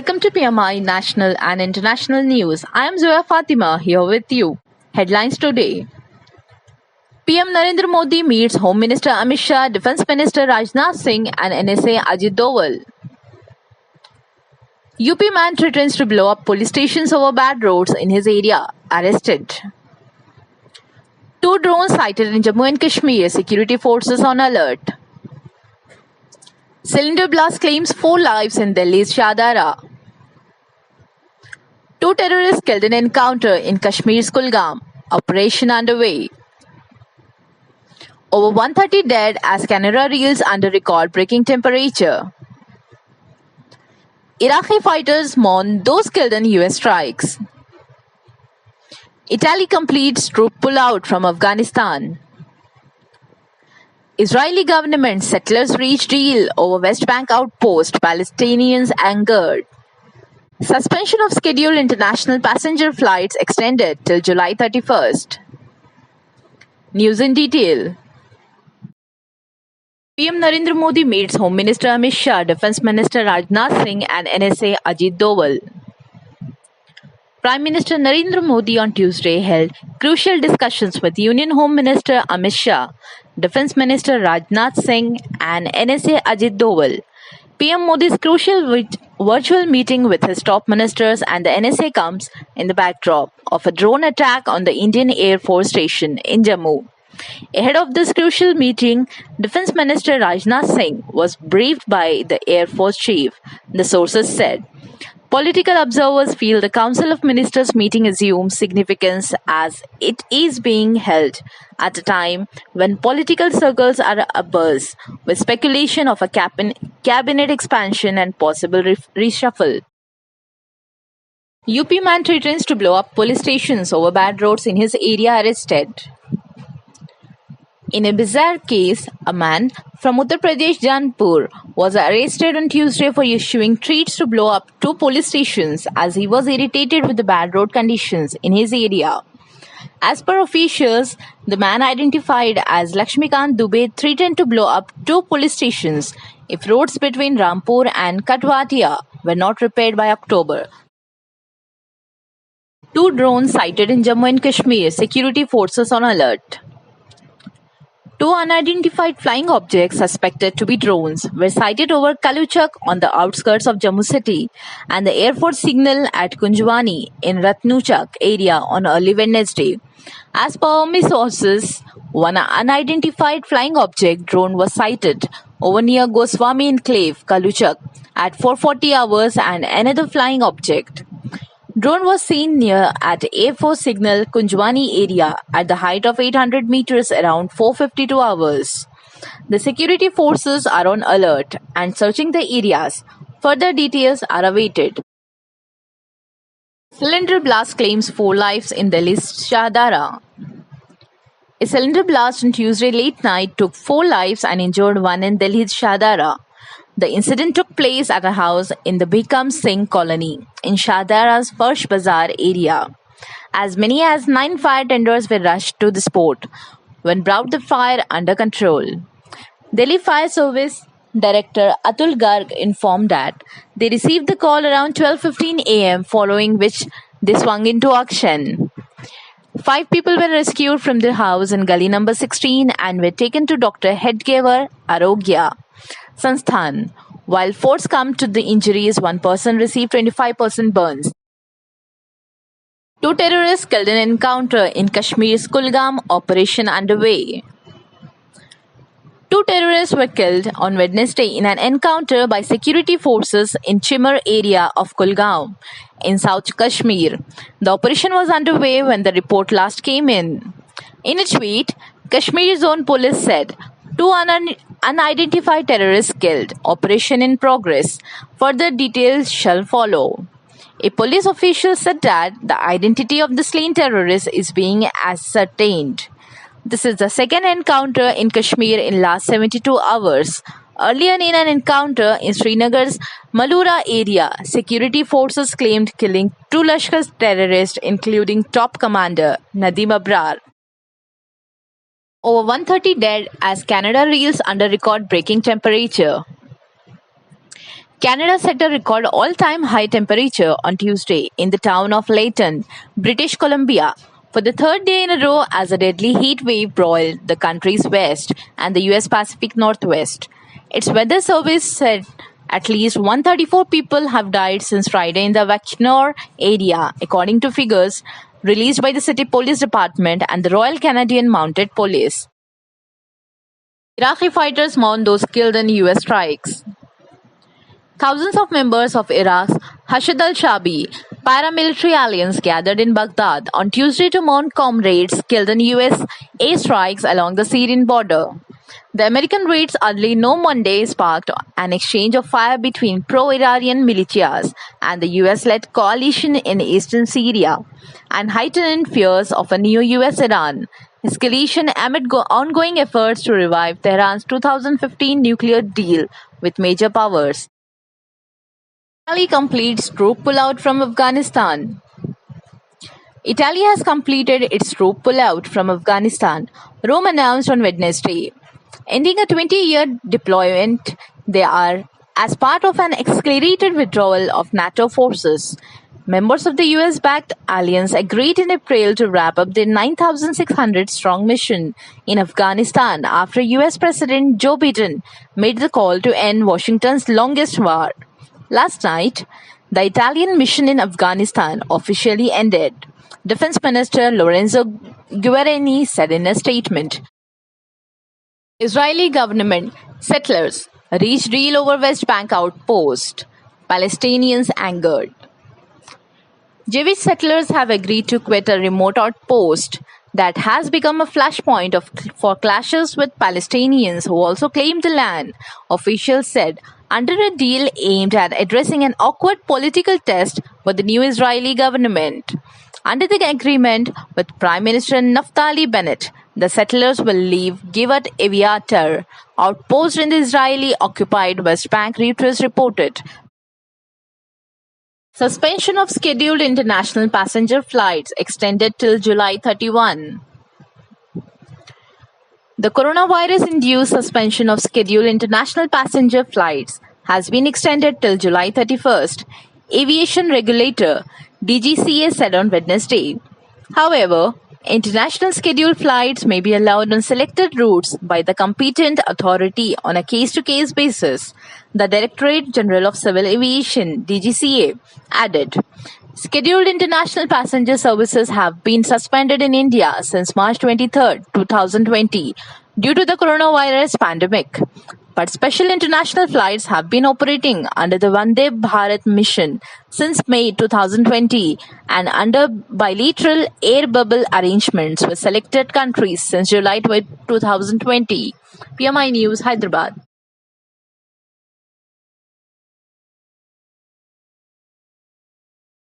Welcome to PMI National and International News. I am Zoya Fatima here with you. Headlines today. PM Narendra Modi meets Home Minister Amit Shah, Defence Minister Rajnath Singh and NSA Ajit Doval. UP man threatens to blow up police stations over bad roads in his area. Arrested. 2 drones sighted in Jammu and Kashmir. Security forces on alert. Cylinder blast claims 4 lives in Delhi's Shahadara. 2 terrorists killed in encounter in Kashmir's Kulgam. Operation underway. Over 130 dead as Canada reels under record-breaking temperature. Iraqi fighters mourn those killed in US strikes. Italy completes troop pullout from Afghanistan. Israeli government settlers reach deal over West Bank outpost, Palestinians angered. Suspension of scheduled international passenger flights extended till July 31st. News in detail. PM Narendra Modi meets Home Minister Amit Shah, Defence Minister Rajnath Singh and NSA Ajit Doval. Prime Minister Narendra Modi on Tuesday held crucial discussions with Union Home Minister Amit Shah, Defence Minister Rajnath Singh and NSA Ajit Doval. PM Modi's crucial virtual meeting with his top ministers and the NSA comes in the backdrop of a drone attack on the Indian Air Force Station in Jammu. Ahead of this crucial meeting, Defence Minister Rajnath Singh was briefed by the Air Force Chief, the sources said. Political observers feel the Council of Ministers meeting assumes significance as it is being held at a time when political circles are abuzz with speculation of a cabinet expansion and possible reshuffle. UP man threatens to blow up police stations over bad roads in his area arrested. In a bizarre case, a man from Uttar Pradesh Janpur was arrested on Tuesday for issuing threats to blow up 2 police stations as he was irritated with the bad road conditions in his area. As per officials, the man identified as Lakshmikant Dubey threatened to blow up 2 police stations if roads between Rampur and Katwatia were not repaired by October. 2 drones sighted in Jammu and Kashmir. Security forces on alert. 2 unidentified flying objects suspected to be drones were sighted over Kaluchak on the outskirts of Jammu city and the Air Force signal at Kunjwani in Ratnuchak area on early Wednesday. As per army sources, one unidentified flying object drone was sighted over near Goswami Enclave, Kaluchak at 4:40 hours and another flying object drone was seen near at Air Force signal Kunjwani area at the height of 800 meters around 4:52 hours. The security forces are on alert and searching the areas. Further details are awaited. Cylinder blast claims 4 lives in Delhi's Shahadara. A cylinder blast on Tuesday late night took 4 lives and injured 1 in Delhi's Shahadara. The incident took place at a house in the Bikram Singh colony in Shahadara's Farsh Bazaar area. As many as 9 fire tenders were rushed to the spot when brought the fire under control. Delhi Fire Service Director Atul Garg informed that they received the call around 12:15 am, following which they swung into action. 5 people were rescued from their house in Gully number 16 and were taken to Dr. Hedgewar Arogya Sansthan. While 4 succumbed to the injuries, 1 person received 25% burns. 2 terrorists killed in encounter in Kashmir's Kulgam. Operation underway. 2 terrorists were killed on Wednesday in an encounter by security forces in Chimar area of Kulgam in South Kashmir. The operation was underway when the report last came in. In a tweet, Kashmir Zone Police said, 2 unidentified terrorists killed. Operation in progress. Further details shall follow. A police official said that the identity of the slain terrorist is being ascertained. This is the second encounter in Kashmir in last 72 hours. Earlier in an encounter in Srinagar's Malura area, security forces claimed killing 2 Lashkar terrorists including top commander Nadeem Abrar. Over 130 dead as Canada reels under record-breaking temperature. Canada set a record all-time high temperature on Tuesday in the town of Layton, British Columbia, for the third day in a row as a deadly heat wave broiled the country's west and the US Pacific Northwest. Its weather service said at least 134 people have died since Friday in the Vachonor area, according to figures released by the City Police Department and the Royal Canadian Mounted Police. Iraqi fighters mourn those killed in US strikes. Thousands of members of Iraq's Hashd al-Shaabi paramilitary alliance gathered in Baghdad on Tuesday to mourn comrades killed in US airstrikes along the Syrian border. The American raids early no Monday sparked an exchange of fire between pro-Iranian militias and the US-led coalition in eastern Syria, and heightened fears of a new US-Iran escalation amid ongoing efforts to revive Tehran's 2015 nuclear deal with major powers. Italy completes troop pullout from Afghanistan. Italy has completed its troop pullout from Afghanistan, Rome announced on Wednesday. Ending a 20-year deployment, they are as part of an accelerated withdrawal of NATO forces. Members of the US-backed alliance agreed in April to wrap up their 9,600-strong mission in Afghanistan after US President Joe Biden made the call to end Washington's longest war. Last night, the Italian mission in Afghanistan officially ended, Defense Minister Lorenzo Guerini said in a statement. Israeli government settlers reached deal over West Bank outpost. Palestinians angered. Jewish settlers have agreed to quit a remote outpost that has become a flashpoint for clashes with Palestinians who also claim the land, officials said, under a deal aimed at addressing an awkward political test for the new Israeli government. Under the agreement with Prime Minister Naftali Bennett, the settlers will leave Givat Aviator outpost in the Israeli-occupied West Bank, Reuters reported. Suspension of scheduled international passenger flights extended till July 31. The coronavirus-induced suspension of scheduled international passenger flights has been extended till July 31st, aviation regulator DGCA said on Wednesday. However, international scheduled flights may be allowed on selected routes by the competent authority on a case-to-case basis, the Directorate General of Civil Aviation (DGCA) added. Scheduled international passenger services have been suspended in India since March 23, 2020, due to the coronavirus pandemic. But special international flights have been operating under the Vande Bharat mission since May 2020 and under bilateral air bubble arrangements with selected countries since July 2020. PMI News, Hyderabad.